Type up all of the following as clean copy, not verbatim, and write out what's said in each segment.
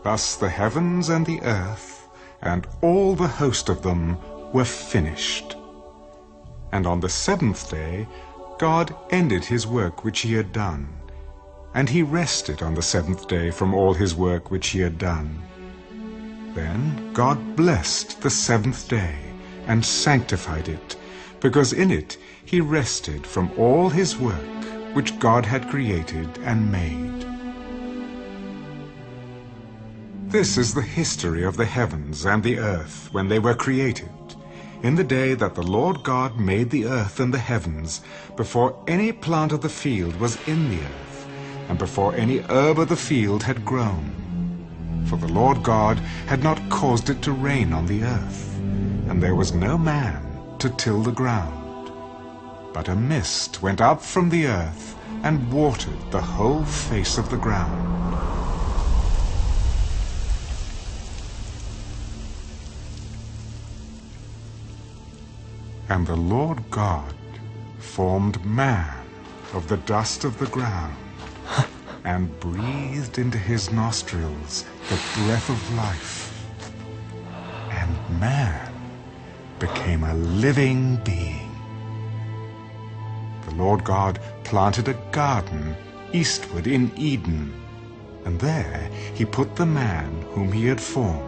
Thus the heavens and the earth, and all the host of them, were finished. And on the seventh day God ended his work which he had done, and he rested on the seventh day from all his work which he had done. Then God blessed the seventh day, and sanctified it, because in it he rested from all his work which God had created and made. This is the history of the heavens and the earth when they were created, in the day that the Lord God made the earth and the heavens, before any plant of the field was in the earth, and before any herb of the field had grown. For the Lord God had not caused it to rain on the earth, and there was no man to till the ground. But a mist went up from the earth, and watered the whole face of the ground. And the Lord God formed man of the dust of the ground, and breathed into his nostrils the breath of life, and man became a living being. The Lord God planted a garden eastward in Eden, and there he put the man whom he had formed.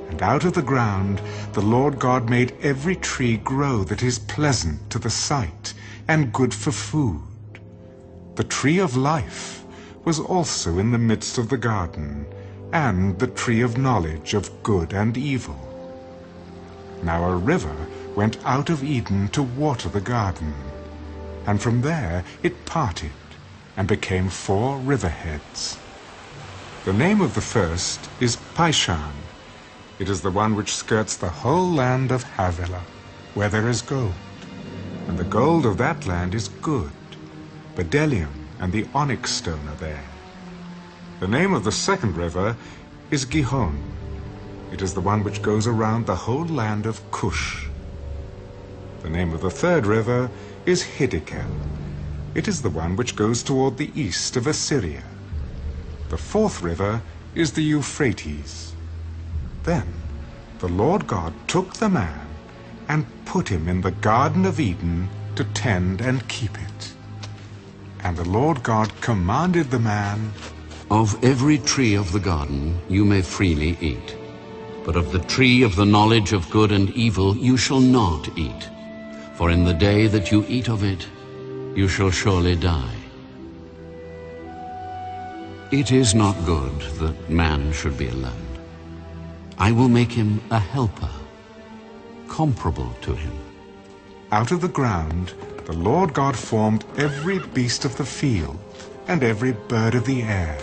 And out of the ground the Lord God made every tree grow that is pleasant to the sight, and good for food. The tree of life was also in the midst of the garden, and the tree of knowledge of good and evil. Now a river went out of Eden to water the garden, and from there it parted, and became 4 riverheads. The name of the first is Pishon. It is the one which skirts the whole land of Havilah, where there is gold. And the gold of that land is good. Bdellium and the onyx stone are there. The name of the second river is Gihon. It is the one which goes around the whole land of Cush. The name of the third river is Hiddekel. It is the one which goes toward the east of Assyria. The fourth river is the Euphrates. Then the Lord God took the man and put him in the Garden of Eden to tend and keep it. And the Lord God commanded the man, "Of every tree of the garden you may freely eat, but of the tree of the knowledge of good and evil you shall not eat, for in the day that you eat of it you shall surely die. It is not good that man should be alone. I will make him a helper, comparable to him." Out of the ground the Lord God formed every beast of the field and every bird of the air,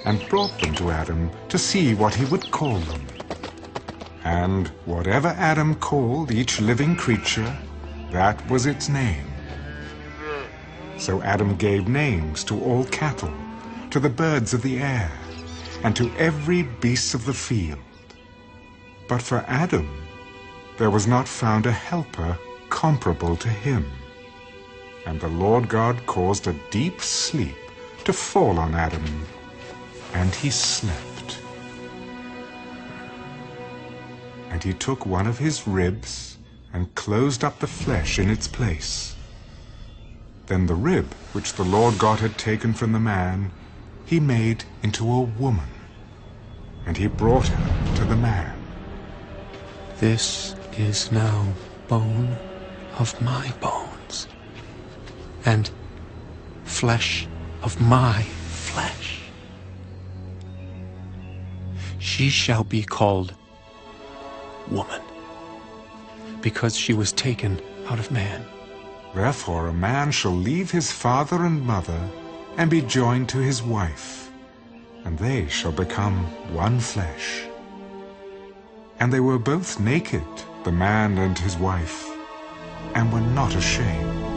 and brought them to Adam to see what he would call them. And whatever Adam called each living creature, that was its name. So Adam gave names to all cattle, to the birds of the air, and to every beast of the field. But for Adam there was not found a helper comparable to him. And the Lord God caused a deep sleep to fall on Adam, and he slept. And he took one of his ribs and closed up the flesh in its place. Then the rib which the Lord God had taken from the man he made into a woman, and he brought her to the man. "This is now bone of my bones, and flesh of my flesh. She shall be called woman, because she was taken out of man. Therefore a man shall leave his father and mother, and be joined to his wife, and they shall become one flesh. And they were both naked, the man and his wife, and were not ashamed.